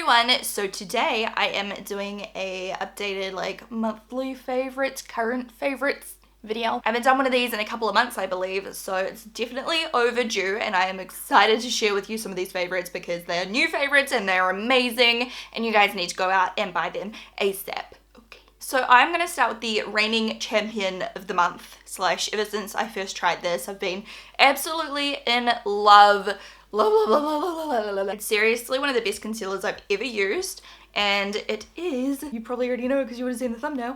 everyone, so today I am doing a updated like monthly favorites, current favorites video. I haven't done one of these in a couple of months, I believe, so it's definitely overdue, and I am excited to share with you some of these favorites because they're new favorites and they're amazing and you guys need to go out and buy them ASAP. Okay. So I'm going to start with the reigning champion of the month / ever since I first tried this, I've been absolutely in love. It's seriously one of the best concealers I've ever used, and it is, you probably already know because you would have seen the thumbnail,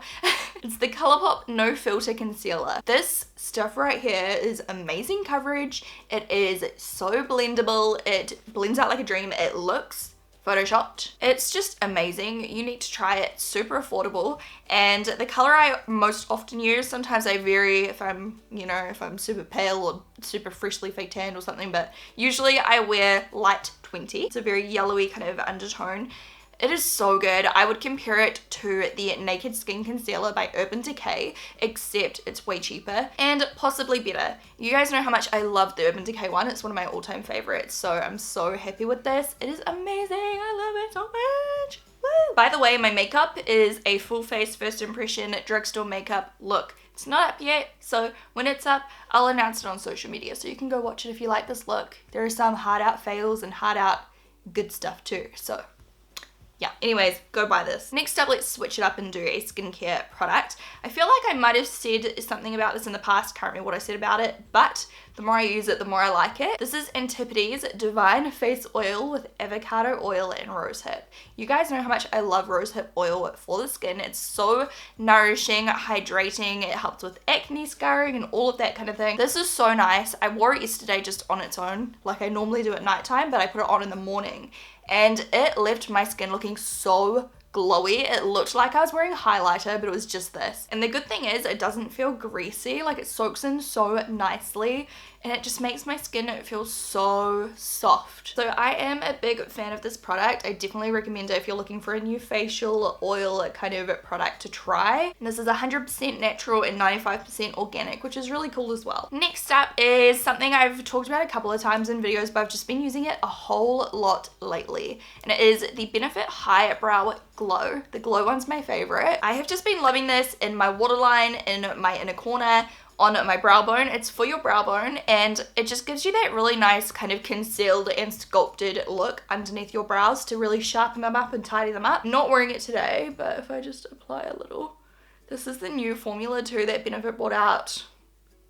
it's the ColourPop No Filter Concealer. This stuff right here is amazing coverage, it is so blendable, it blends out like a dream, it looks photoshopped. It's just amazing. You need to try it. Super affordable, and the color I most often use, sometimes I vary if I'm, you know, if I'm super pale or super freshly fake tanned or something, but usually I wear light 20. It's a very yellowy kind of undertone. It is so good. I would compare it to the Naked Skin Concealer by Urban Decay, except it's way cheaper and possibly better. You guys know how much I love the Urban Decay one. It's one of my all-time favorites, so I'm so happy with this. It is amazing. I love it so much. Woo! By the way, my makeup is a full face first impression drugstore makeup look. It's not up yet, so when it's up, I'll announce it on social media, so you can go watch it if you like this look. There are some hard out fails and hard out good stuff too, so yeah, anyways, go buy this. Next up, let's switch it up and do a skincare product. I feel like I might have said something about this in the past, can't remember what I said about it, but the more I use it, the more I like it. This is Antipodes Divine Face Oil with avocado oil and rosehip. You guys know how much I love rosehip oil for the skin. It's so nourishing, hydrating, it helps with acne scarring and all of that kind of thing. This is so nice. I wore it yesterday just on its own, like I normally do at nighttime, but I put it on in the morning. And it left my skin looking so glowy. It looked like I was wearing highlighter, but it was just this. And the good thing is it doesn't feel greasy, like it soaks in so nicely, and it just makes my skin feel so soft. So I am a big fan of this product. I definitely recommend it if you're looking for a new facial oil kind of product to try. And this is 100% natural and 95% organic, which is really cool as well. Next up is something I've talked about a couple of times in videos, but I've just been using it a whole lot lately. And it is the Benefit High Brow Glow. The glow one's my favorite. I have just been loving this in my waterline, in my inner corner, on my brow bone. It's for your brow bone, and it just gives you that really nice kind of concealed and sculpted look underneath your brows to really sharpen them up and tidy them up. I'm not wearing it today, but if I just apply a little. This is the new formula too that Benefit brought out,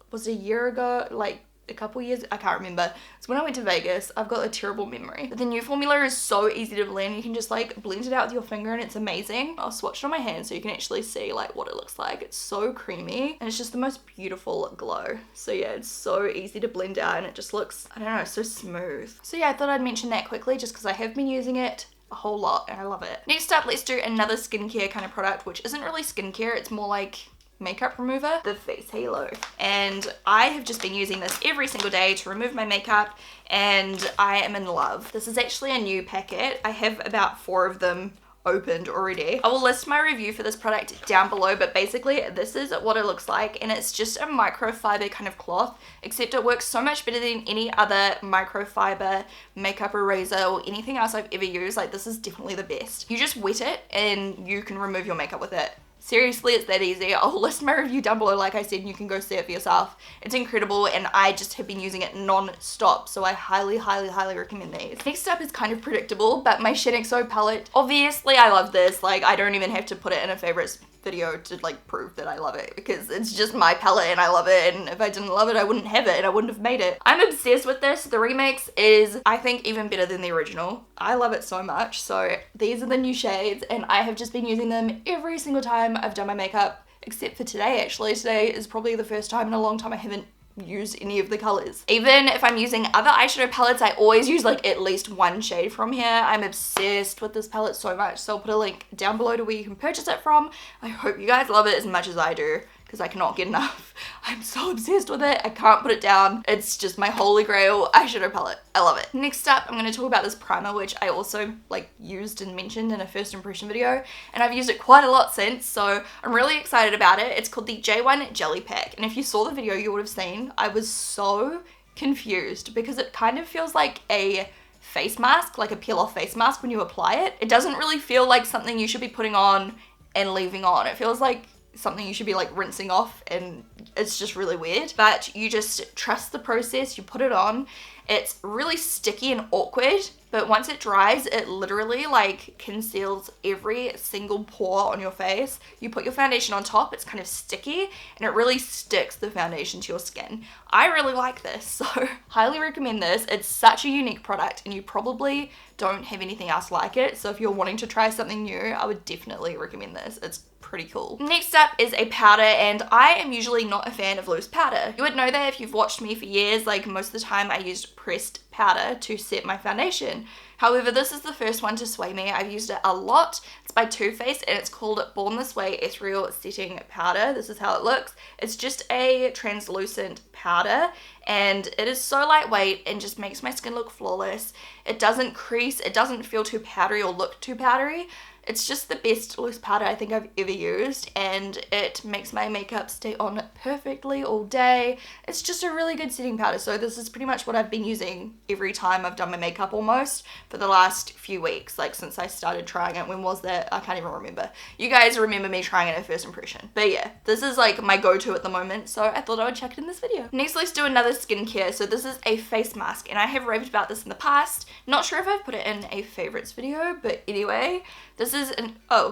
was it a year ago? Like a couple years, I can't remember. It's when I went to Vegas. I've got a terrible memory. But the new formula is so easy to blend. You can just like blend it out with your finger and it's amazing. I'll swatch it on my hand so you can actually see like what it looks like. It's so creamy and it's just the most beautiful glow. So yeah, it's so easy to blend out and it just looks, I don't know, so smooth. So yeah, I thought I'd mention that quickly just because I have been using it a whole lot and I love it. Next up, let's do another skincare kind of product, which isn't really skincare. It's more like makeup remover, the Face Halo. And I have just been using this every single day to remove my makeup, and I am in love. This is actually a new packet. I have about 4 of them opened already. I will list my review for this product down below, but basically this is what it looks like, and it's just a microfiber kind of cloth, except it works so much better than any other microfiber makeup eraser or anything else I've ever used. Like, this is definitely the best. You just wet it and you can remove your makeup with it. Seriously, it's that easy. I'll list my review down below, like I said, and you can go see it for yourself. It's incredible, and I just have been using it non-stop, so I highly, highly, highly recommend these. Next up is kind of predictable, but my Shaaanxo palette. Obviously, I love this. Like, I don't even have to put it in a favorites video to like prove that I love it, because it's just my palette and I love it, and if I didn't love it, I wouldn't have it and I wouldn't have made it. I'm obsessed with this. The remix is, I think, even better than the original. I love it so much. So these are the new shades, and I have just been using them every single time I've done my makeup, except for today. Actually, today is probably the first time in a long time I haven't use any of the colors. Even if I'm using other eyeshadow palettes, I always use like at least one shade from here. I'm obsessed with this palette so much, so I'll put a link down below to where you can purchase it from. I hope you guys love it as much as I do, because I cannot get enough. I'm so obsessed with it. I can't put it down. It's just my holy grail eyeshadow palette. I love it. Next up, I'm going to talk about this primer, which I also like used and mentioned in a first impression video, and I've used it quite a lot since, so I'm really excited about it. It's called the J1 Jelly Pack, and if you saw the video, you would have seen I was so confused because it kind of feels like a face mask, like a peel off face mask when you apply it. It doesn't really feel like something you should be putting on and leaving on. It feels like something you should be like rinsing off, and it's just really weird. But you just trust the process, you put it on. It's really sticky and awkward, but once it dries, it literally like conceals every single pore on your face. You put your foundation on top, it's kind of sticky, and it really sticks the foundation to your skin. I really like this, so highly recommend this. It's such a unique product, and you probably don't have anything else like it. So if you're wanting to try something new, I would definitely recommend this. It's pretty cool. Next up is a powder, and I am usually not a fan of loose powder. You would know that if you've watched me for years. Like, most of the time I used pressed powder to set my foundation. However, this is the first one to sway me. I've used it a lot. It's by Too Faced, and it's called Born This Way Ethereal Setting Powder. This is how it looks. It's just a translucent powder, and it is so lightweight and just makes my skin look flawless. It doesn't crease, it doesn't feel too powdery or look too powdery. It's just the best loose powder I think I've ever used, and it makes my makeup stay on perfectly all day. It's just a really good setting powder, so this is pretty much what I've been using every time I've done my makeup almost for the last few weeks, like since I started trying it. When was that? I can't even remember. You guys remember me trying it at first impression. But yeah, this is like my go-to at the moment, so I thought I would check it in this video. Next, let's do another skincare. So this is a face mask, and I have raved about this in the past. Not sure if I've put it in a favorites video, but anyway, this is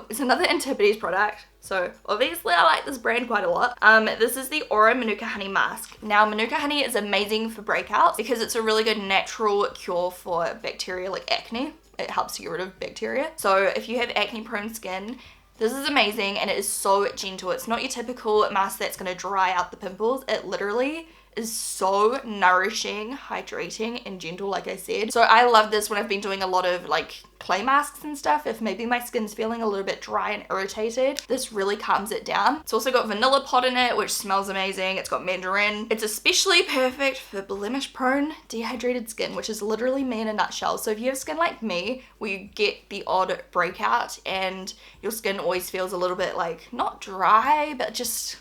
it's another Antipodes product. So obviously I like this brand quite a lot. This is the Aura Manuka Honey Mask. Now, Manuka Honey is amazing for breakouts because it's a really good natural cure for bacteria like acne. It helps to get rid of bacteria. So if you have acne prone skin, this is amazing, and it is so gentle. It's not your typical mask that's gonna dry out the pimples. It literally is so nourishing, hydrating, and gentle, like I said. So I love this when I've been doing a lot of like clay masks and stuff. If maybe my skin's feeling a little bit dry and irritated, this really calms it down. It's also got vanilla pod in it, which smells amazing. It's got mandarin. It's especially perfect for blemish prone, dehydrated skin, which is literally me in a nutshell. So if you have skin like me, where you get the odd breakout and your skin always feels a little bit like, not dry, but just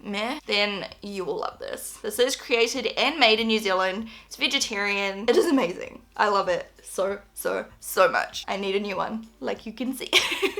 meh, then you will love this. This is created and made in New Zealand. It's vegetarian. It is amazing. I love it so much. I need a new one, like you can see.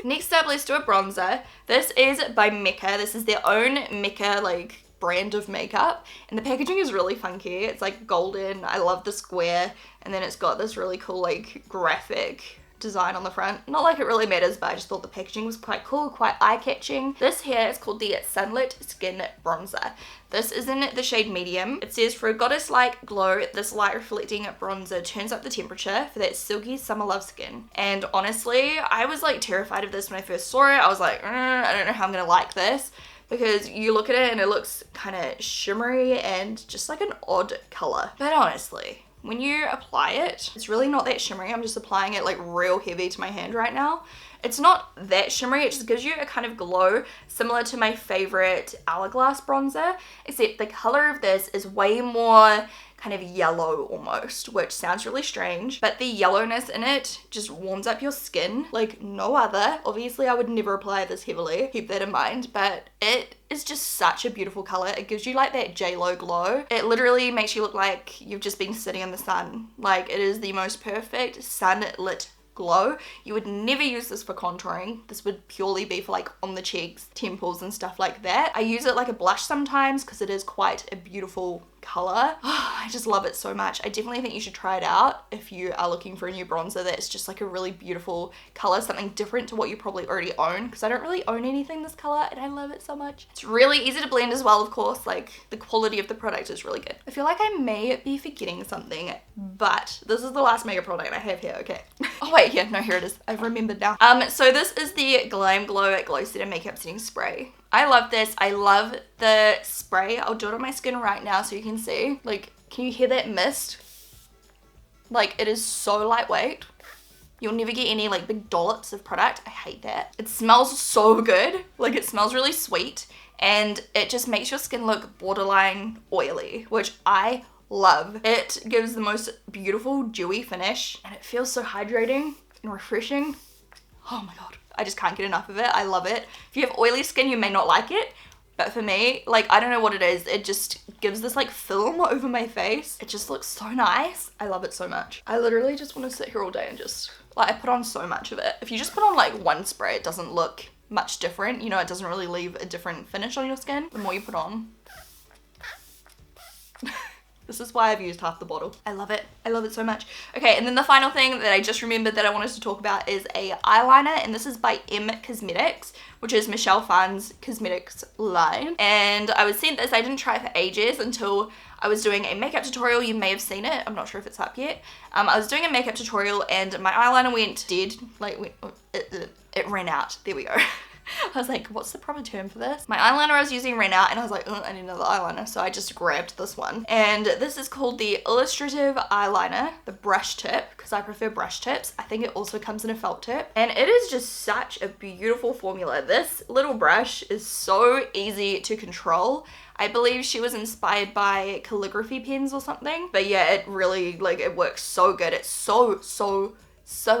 Next up, let's do a bronzer. This is by Mecca. This is their own Mecca like brand of makeup, and the packaging is really funky. It's like golden. I love the square, and then it's got this really cool like graphic design on the front. Not like it really matters, but I just thought the packaging was quite cool, quite eye-catching. This here is called the Sunlit Skin Bronzer. This is in the shade medium. It says, for a goddess-like glow, this light reflecting bronzer turns up the temperature for that silky summer love skin. And honestly, I was like terrified of this when I first saw it. I was like, I don't know how I'm gonna like this, because you look at it and it looks kind of shimmery and just like an odd color. But honestly, when you apply it, it's really not that shimmery. I'm just applying it like real heavy to my hand right now. It's not that shimmery, it just gives you a kind of glow similar to my favorite Hourglass bronzer, except the color of this is way more kind of yellow almost, which sounds really strange, but the yellowness in it just warms up your skin like no other. Obviously I would never apply this heavily, keep that in mind, but it is just such a beautiful color. It gives you like that J-Lo glow. It literally makes you look like you've just been sitting in the sun. Like, it is the most perfect sunlit glow. You would never use this for contouring. This would purely be for like on the cheeks, temples, and stuff like that. I use it like a blush sometimes because it is quite a beautiful color. I just love it so much. I definitely think you should try it out if you are looking for a new bronzer that's just like a really beautiful color, something different to what you probably already own, because I don't really own anything this color and I love it so much. It's really easy to blend as well, of course. Like, the quality of the product is really good. I feel like I may be forgetting something, but this is the last makeup product I have here, okay. Oh wait, yeah, no, here it is. I've remembered now. So this is the Glam Glow Setter Makeup Setting Spray. I love this. I love the spray. I'll do it on my skin right now so you can see. Like, can you hear that mist? Like, it is so lightweight. You'll never get any like big dollops of product. I hate that. It smells so good. Like, it smells really sweet, and it just makes your skin look borderline oily, which I love. It gives the most beautiful dewy finish, and it feels so hydrating and refreshing. Oh my god. I just can't get enough of it. I love it. If you have oily skin, you may not like it, but for me, like, I don't know what it is. It just gives this like film over my face. It just looks so nice. I love it so much. I literally just want to sit here all day and just, like, I put on so much of it. If you just put on like one spray, it doesn't look much different. You know, it doesn't really leave a different finish on your skin. The more you put on. This is why I've used half the bottle. I love it. I love it so much. Okay, and then the final thing that I just remembered that I wanted to talk about is a eyeliner, and this is by M Cosmetics, which is Michelle Phan's cosmetics line. And I was sent this, I didn't try it for ages until I was doing a makeup tutorial. You may have seen it. I'm not sure if it's up yet. I was doing a makeup tutorial and my eyeliner went dead. Like, it ran out. There we go. I was like, what's the proper term for this? My eyeliner I was using ran out and I was like, I need another eyeliner. So I just grabbed this one. And this is called the Illustrative Eyeliner, the brush tip, because I prefer brush tips. I think it also comes in a felt tip. And it is just such a beautiful formula. This little brush is so easy to control. I believe she was inspired by calligraphy pens or something. But yeah, it really, like, it works so good. It's so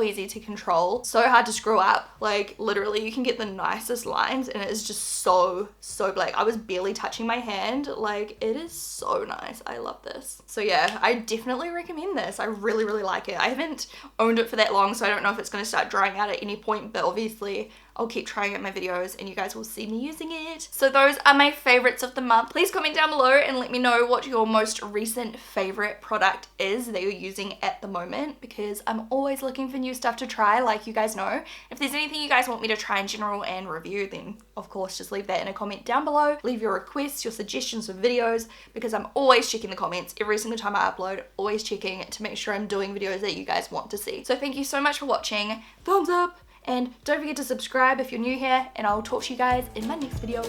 easy to control, so hard to screw up. Like, literally you can get the nicest lines and it is just so like, I was barely touching my hand. Like, it is so nice. I love this. So yeah, I definitely recommend this. I really like it. I haven't owned it for that long, so I don't know if it's going to start drying out at any point, but obviously I'll keep trying it in my videos and you guys will see me using it. So those are my favorites of the month. Please comment down below and let me know what your most recent favorite product is that you're using at the moment, because I'm always looking for new stuff to try, like you guys know. If there's anything you guys want me to try in general and review, then of course just leave that in a comment down below. Leave your requests, your suggestions for videos, because I'm always checking the comments every single time I upload, always checking to make sure I'm doing videos that you guys want to see. So thank you so much for watching. Thumbs up! And don't forget to subscribe if you're new here, and I'll talk to you guys in my next video.